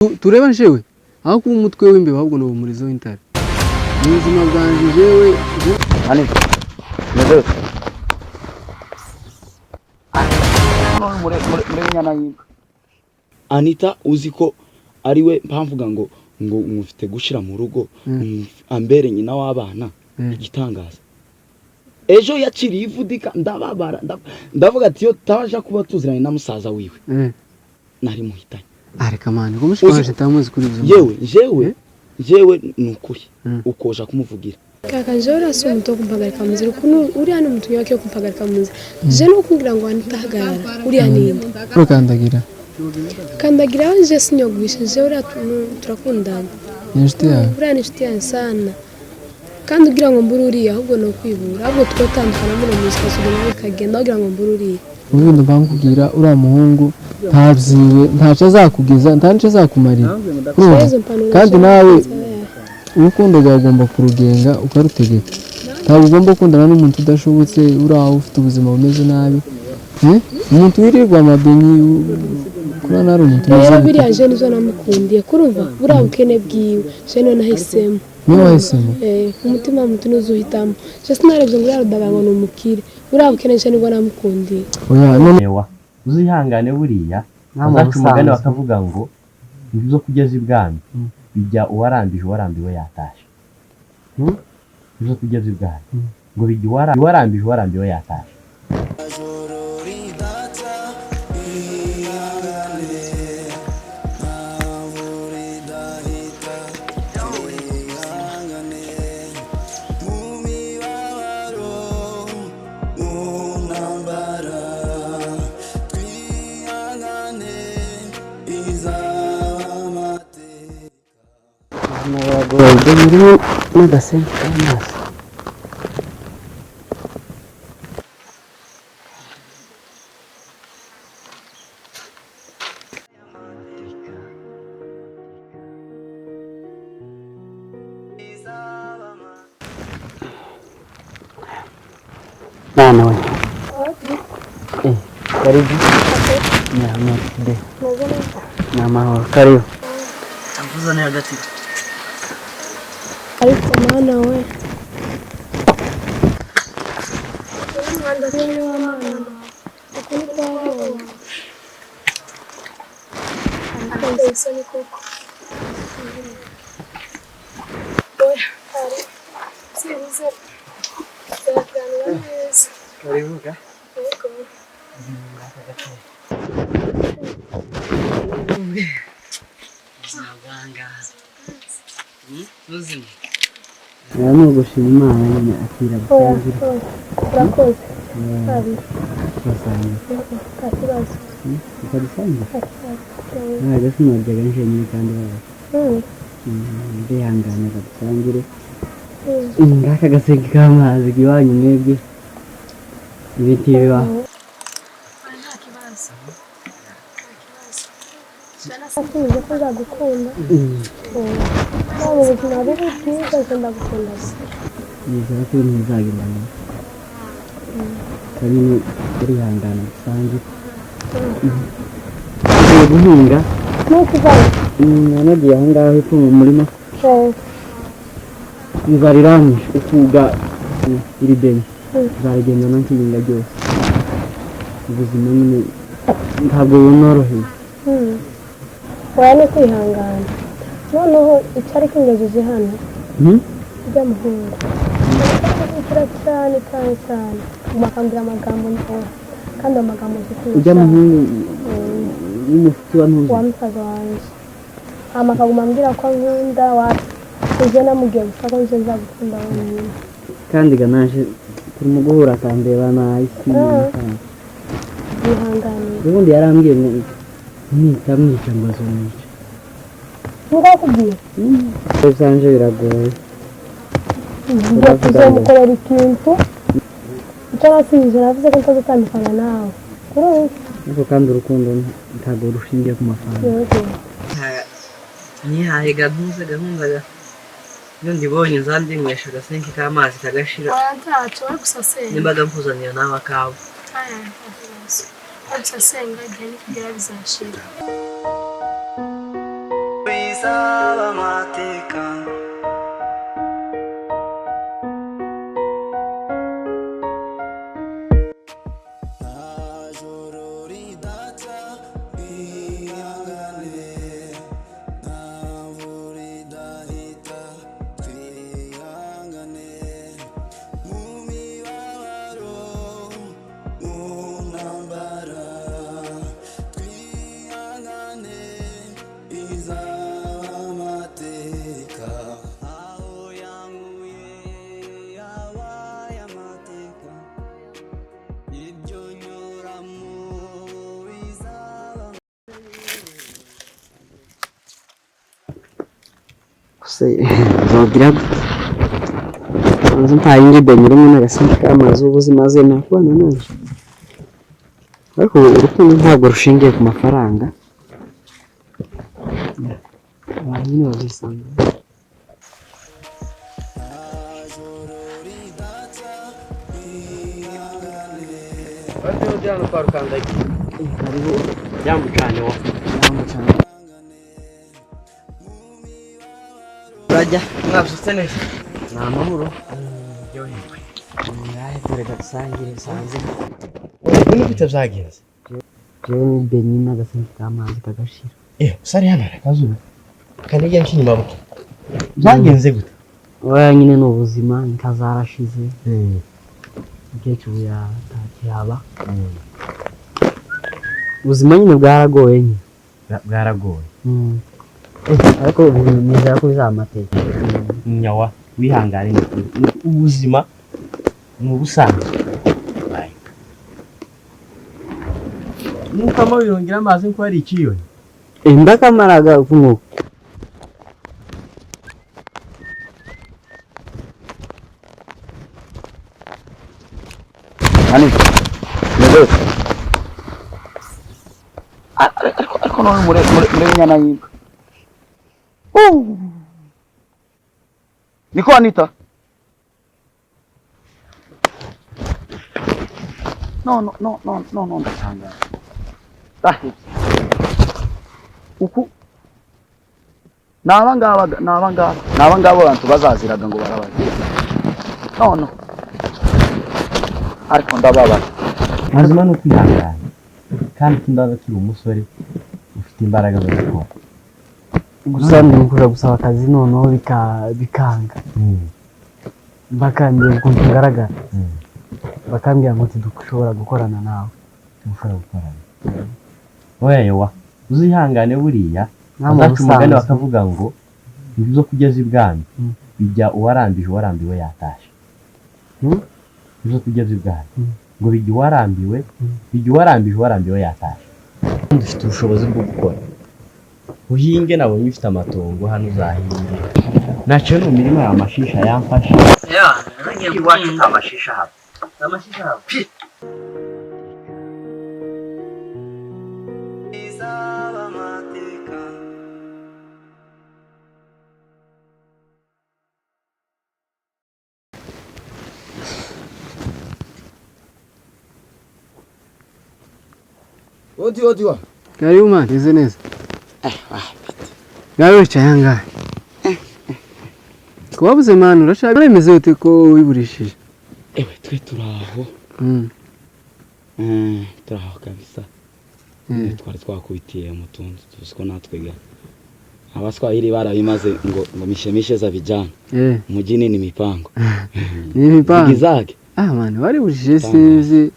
tureba nshewe aho kuba umutwe w'imbeba ahubwo no umurizo w'intare mu buzima bwanjye jewe ani neze Anita uziko ariwe mpamvuga ngo mufite gushira mu rugo ambere nyina w'abana igitangaza ejo yakiriye ivudika ndababara ndavuga ati yo taje kuba tuziranye na musaza wiwe nari muhitanye areka mane kumushikanje tamuzi kuri byo jewe nukuri ukoja kumuvugira kaka njora so muto kumpagarika muzira kuno uri hano mutu yake kumpagarika muzira je no kugira ngo anitahagarara uri hanini kandagira je sinyogwisha je uri turakundana inshuti yawe uri inshuti yawe sana kandi ugira ngo mbururiye ahubwo no kwibura ahubwo twatandukana muri muzika zugana kagenda ugira ngo mbururiye ubundi bamubwira uri umuhungu ntabyiwe ntaco azakugeza ntaco azakumarira kandi nawe urukundo rwagomba kurugenga ukarutegeka ntabwo ugomba gukundana n'umuntu udashobotse uri aho ufite ubuzima bumeze nabi umuntu wirirwa amadeni kuba nari umuntu rero biriya je nizo namukundiye kurumva buriya bukene bwiwe je no nahisemo niwe wahisemo umutima mutu nuzuhitamo je sinarebye ngo yarudaga ngo numukire buriya bukene je nibwo namukundiye oya none uzihangane buriya azaca umugani bakavuga ngo ibizo kugeza ibwami bijya uwarambiwe yatashe ibizo kugeza ibwami ngo bijya uwarambiwe yatashe Nabagordo muri n'agasenke k'amazi mwana we karibu nyamade namahoro karibu Tambuza ni hagati ariko mwana we umwanda ni w'amana ukuri kwawe ariko isoni koko oya ari sibize turaganira neza karibuka Uzima ni ugushima Imana nyine akira gusangira urakoze ari basangira ikibazo ukarisangira ntabwo sinaryaga nje nyine kandi ndihangana dusangire ngaka gasenke k'amazi kiwanyu mwebwe ibiti bibaho nta kibazo Nakuze ko ndagukunda. Ntabwo ubuzima buri bwiza ndagukunda. Nizera ko ntizagenda neza. Kandi urihangana usange. Ugiye guhinga? Ntukivayo. Nagiye aho ngaho epfo mu murima. Nzariranye ukuga iri bene. Nzarigenda nankiringa byose. Ubuzima nyine ntabwo bunoroheye. Oya ni kwihangana. Noneho icyari kingejeje hano. Ujya muhunga. Cyane bakambira amagambo ntoya kandi amagambo zikwiye. Ujya muhungu n'umufuti wa ntuzi. Wa musaza wanjye. Amakaguma ambwira ko nkunda uje namubwiye gusa ko nje nzagukunda wenyine. Kandi ganaje turimo guhura akandeba nahisi. Ihangane. Ubundi yarambwiye ngo nitamwica ngo azomwica. Ngakubwiye? Usanje biragoye. Tuzamukorera ikintu cyangwa se inzu navuze ko ntazatandukana nawe ariko kandi urukundo ntabwo rushingiye ku mafaranga nihahiga ntuze gahundaga iyo ndibonye nzandinywesha agasenke k'amazi kagashira ntacyo wari gusasenga nimbaga mpuzanira nawe akawe wari gusasenga igihe nikigera bizashira izaba amateka zogira nzi ntayinge benyiremo n'agasimbi k'amazi ubuzima ze nakubana nanje ariko urukundo ntabwo rushingiye ku mafaranga abantu nyine babisanga Wapi ujyana kwa Rukandagi? hariho Jambo cyane wa. urajya Mwabusutse neza. ni amahoro Yohirwe. ngahe dore gasangire sanze Ubu bite byagenze? jewe ni benyi n'agasimbi k'amazi kagashira Usari hano akazuba. Kanige nshyinyuma buke. Byagenze gute? oya nyine ni ubuzima inka zarashize umukecuru yaba ubuzima nyine bwaragoye nyine Bwaragoye. ariko nizera ko bizaba amateka Nyawa wihangane ubuzima ni ubusanzwe. Nuko amabirongera amazi nko ari ikiyoni. ndakamaraga nk'uko ariko none muri nyana y'inka niko Anita no ndasanga uku naba ngaba abantu bazaziraga ngo barabaye no ariko ndababara Mazima no kwihangana. Kandi tundaza kiri umusore ufite imbaraga zo gukora. gusa ndikura gusaba akazi noneho bikanga bakambye ukuntu ngaragara bakambwira ngo dushobora gukorana nawe Mushobora gukorana. Oya wa. Uzihangane buriya. Namwe Azaca umugani ubusanzwe. bakavuga ngo ibizo kugeza ibwami bijya uwarambiwe yatashe. Ibizo kugeza ibwami ngo bijya uwarambiwe yatashe. Dufite ubushobozi bwo gukora. Uhinge nabonye ufite amatongo hano uzahinge. Nacyo ni imirima y'amashisha yamfashe. ngiye iwacu nta mashisha haba amashisha haba izaba amateka odi wa Karibu man, meze neza. Ngawe wicaye ahangaha. Kubabuze man, urashaka bimeze ute ko wiburishije? ewe twe turaho turaho kabisa twari twakubitiye mu tuntu tuziko natwega abaswahili barabimaze ngo mishemishe za vijana mujini ni mipango Ni mipango Zigizage man, wariburishije sinzi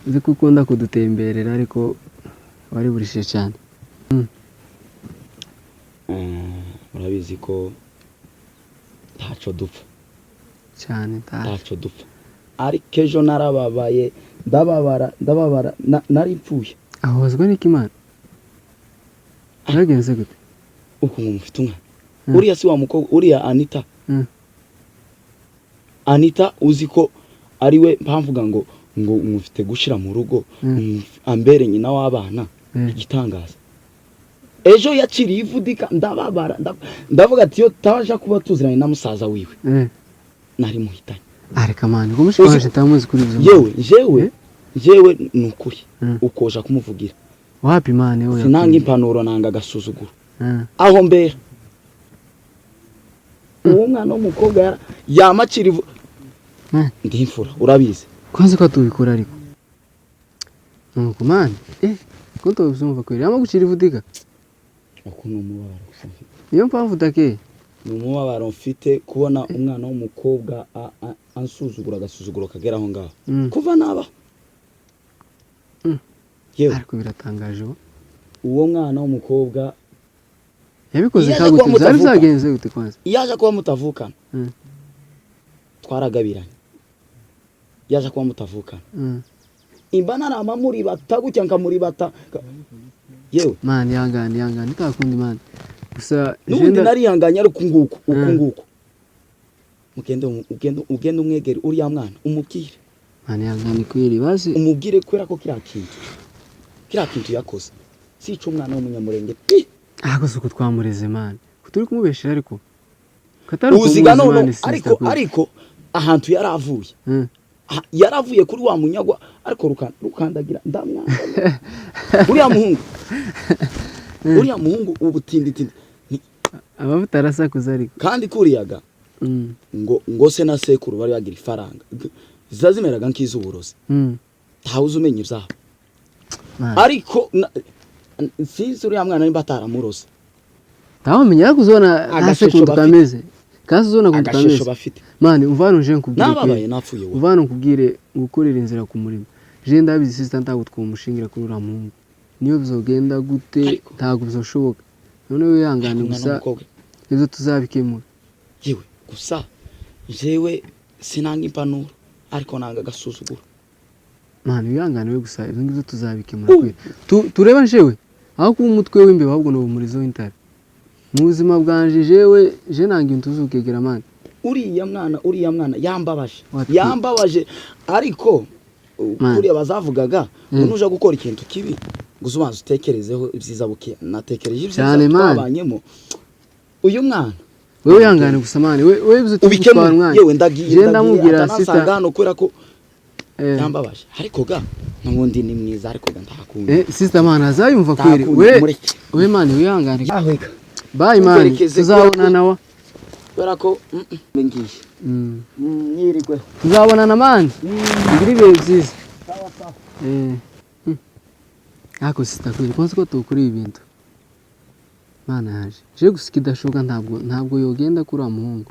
nzi ko ukunda kudutemberera ariko wariburishije cyane urabizi ko ntaco dupfa cyane ntaco dupfa ariko ejo narababaye ndababara nari mpfuye ahozwa n'iki man? Byagenze gute? uko mufite umwana uriya si wa mukobwa uriya Anita Anita uzi ko ari we mpamvuga ngo mufite gushira mu rugo ambere nyina w'abana igitangaza ejo yakiriye ivudika ndababara ndavuga ati yo tabaje kuba tuziranye na musaza wiwe nari muhitanye areka man ko mushikaje tamuzi kuri byo jewe nukuri ukoja kumuvugira wapi man we sinanga impanuro nanga gasuzuguro aho mbere uwo mwana w'umukobwa yamakira ivu ndi imfura urabizi kwanza ko tubikora ariko nuko man ko tubyumva ko yama gucira ivudika ukuntu umubabaro ufite niyo mpamvu udakeye ni umubabaro mfite kubona umwana w'umukobwa ansuzugura agasuzuguro kagera aho ngaho kuva naba yewe ariko biratangaje uwo mwana w'umukobwa yabikoze kagute zari zagenze gute kwanza yaje kuba mutavukana twaragabiranye yaje kuba mutavukana imba narama muri batagutya nkamuri bata yewe man yangane itakundi man gusa n'ubundi narihanganye ariko nguko ugende umwegere uriya mwana umubwire man yangane kweri basi umubwire kwera ko kiriya kintu yakoze sica umwana w'umunyamurenge ahako suko twamureze man turi kumubeshera ariko katari uziga none ariko ahantu yaravuye kuri wa munyagwa ariko rukandagira ndamwana uriya muhungu ubutinditindi amavuta arasakuza ariko kandi kuriyaga ngo se na sekuru bari bagira ifaranga zazimeraga nk'iz'uburozi ntawuzi umenya ibyabo ariko sinzi uriya mwana nimba ataramuroze ntawamenya ariko uzona agasekuru kameze kasi uzona ko kameze mani uvana uje nkubwire nababaye napfuye wowe uvana nkubwire gukorera inzira ku murimo je ndabizi sister ntagutwumushingira kuri uriya muhungu niyo bizogenda gute ntago bizoshoboka none wihangane gusa ibyo tuzabikemura yewe gusa jewe sinanga impanuro ariko nanga gasuzugura mani wihangane we gusa ibyo ngibyo tuzabikemura kwera tureba njewe aho kuba umutwe w'imbeba ahubwo no umurizo w'intare mu buzima bwanje je nanga ibintu uzukegera mani uriya mwana yambabaje ariko kuriya bazavugaga nuje gukora ikintu kibi gusa ubanza utekerezeho ibyiza buke natekereje ibyiza twabanyemo uyu mwana wewe yangane gusa mani wewe bizo tubikemura mwana yewe ndagiye ndamubwira sister hano kwera ko yambabaje ariko ga n'ubundi ni mwiza ariko ga ndakunda sister mwana azayumva kweri we mani wihangane bye mani tuzabonana wa kwera ko ngiye nyirigwe tuzabonana mani ngira ibihe byiza ako sister kweri kwanza ko tukuri ibintu mana yaje je gusa kidashoboka ntabwo yogenda kuri amuhungu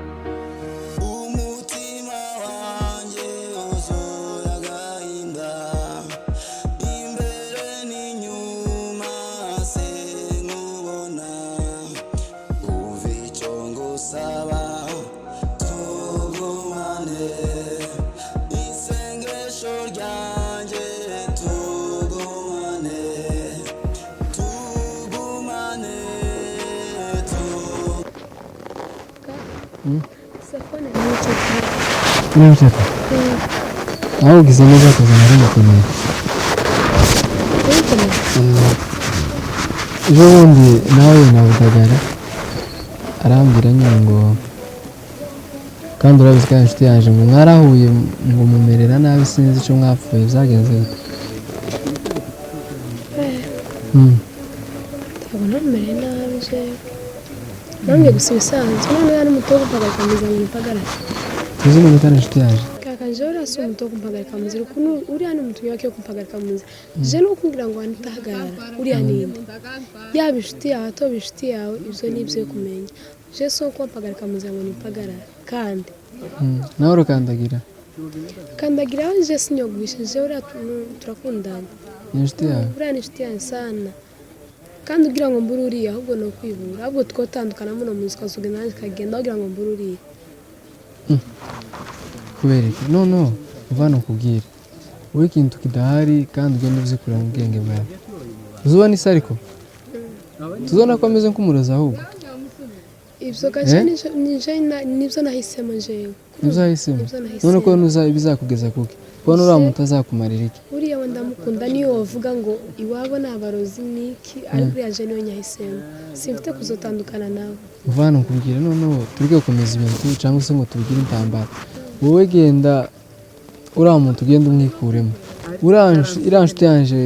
umutima wanjye wuzuye agahinda imbere n'inyuma sinkubona uva icyo ngusaba tugumane isengesho ryanjye tugumane Safone n'icyo n'icyo aho gize neza kuzana ari mukomeye ejo bundi nawe nabudagara arambwira nyine ngo kandi urabizi ko inshuti yaje ngo mwarahuye ngo mumerera nabi sinzi icyo mwapfuye byagenze gute ndabona mumereye nabi jewe nange gusa ibisanzwe none yari umuto wo gupagarikamiza ngo nipagarare tuzi umuntu utari inshuti yaje kaka jewe urasi umuto wo gupagarikamiza ukuntu uriya ni umutumyi wake wo gupagarikamiza je no kugira ngo wanitahagarara uriya ninde yaba inshuti yawe atoba inshuti yawe ibyo ni ibyo kumenya je so kumpagarikamiza ngo nipagarare kandi nawe urukandagira kandagira je sinyoguhisha je uriya turakundana ni inshuti yawe uriya ni inshuti yanjye sana kandi ugira ngo mbure uriya ahubwo ni ukwibura ahubwo twotandukana muno munsi ukazugana nanjye kagenda ugira ngo mbure uriya kubera iki no uvana ukubwira wowe ikintu kidahari kandi ugenda uzikura mu bwenge bwawe uzubona isi ariko tuzona ko ameze nk'umurozi ahubwo ibyo gace nibyo nahisemo jewe uzahisemo none ko bizakugeza kuki kubona uriya muntu azakumarira iki uriya we ndamukunda niyo wavuga ngo iwabo ni abarozi niki ariko uriya je niyo nyahisemo simfite kuzotandukana nawe uvana ukubwira noneho turi gukomeza ibintu cyangwa se ngo tubigire intambara wowe genda uriya muntu ugenda umwikuremo iriya nshuti yanje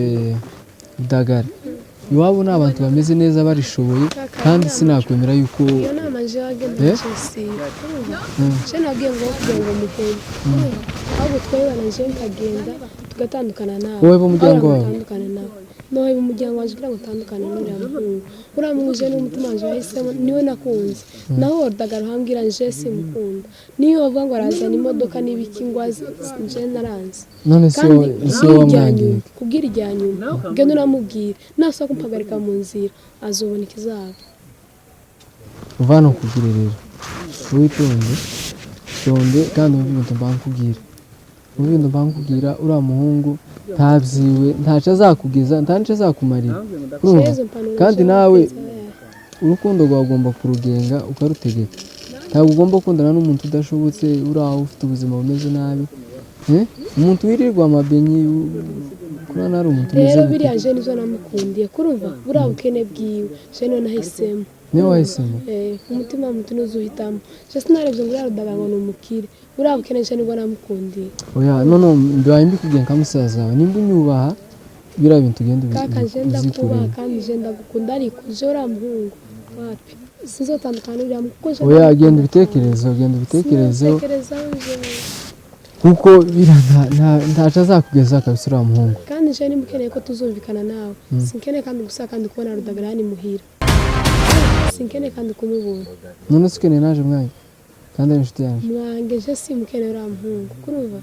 Dagara iwabo ni abantu bameze neza barishoboye kandi sinakwemera yuko iyo nama nje wagenda Chelsea je nabwiye ngo kugira ngo muhebe ahubwo twebana nje nkagenda tugatandukana nawe wowe b'umuryango wawe tandukana nawe nowe b'umuryango waje kugira ngo utandukane n'uriya muhungu uramuje n'umutima wanje wahisemo niwe nakunze naho ordagara hambwira nje simukunda niyo bavuga ngo arazana imodoka n'ibiki ngwazi nje naranze none se wamwangiye kubwira ijyanyuma genda uramubwira nasa kumpagarika mu nzira azobona ikizaba uvana kugira rero witonde tonde kandi ubintu bankubwira ubintu bankubwira uriya muhungu ntabyiwe ntacyo azakugeza ntacyo azakumarira kandi nawe urukundo rwagomba kurugenga ukarutegeka ntabwo ugomba gukundana n'umuntu udashobotse uri aho ufite ubuzima bumeze nabi umuntu wirirwa amabenyi kurana ari umuntu umeze rero biriya je nizo namukundiye kurumva buriya bukene bwiwe je none nahisemo niyo wahisemo umutima w'umuntu nuzuhitamo je sinarebye ngo yarudaga ngo numukire buriya bukene je nibwo namukundiye oya none mbibaye mbikubwiye nka musaza wawe nimba unyubaha biriya bintu ugenda kaka je ndakubaha kandi je ndagukunda ariko je uriya muhungu wapi sinzotandukana n'uriya muhungu kuko oya genda ubitekerezo kuko ntacyo azakugeza kabisa uriya muhungu kandi je nimukeneye ko tuzumvikana nawe sinkeneye kandi gusa kandi kubona rudagara yani muhira sinkeneye kandi kumubona none se ukeneye naje mwanya kandi ari inshuti yanjye mwange je simukeneye uriya muhungu kurumva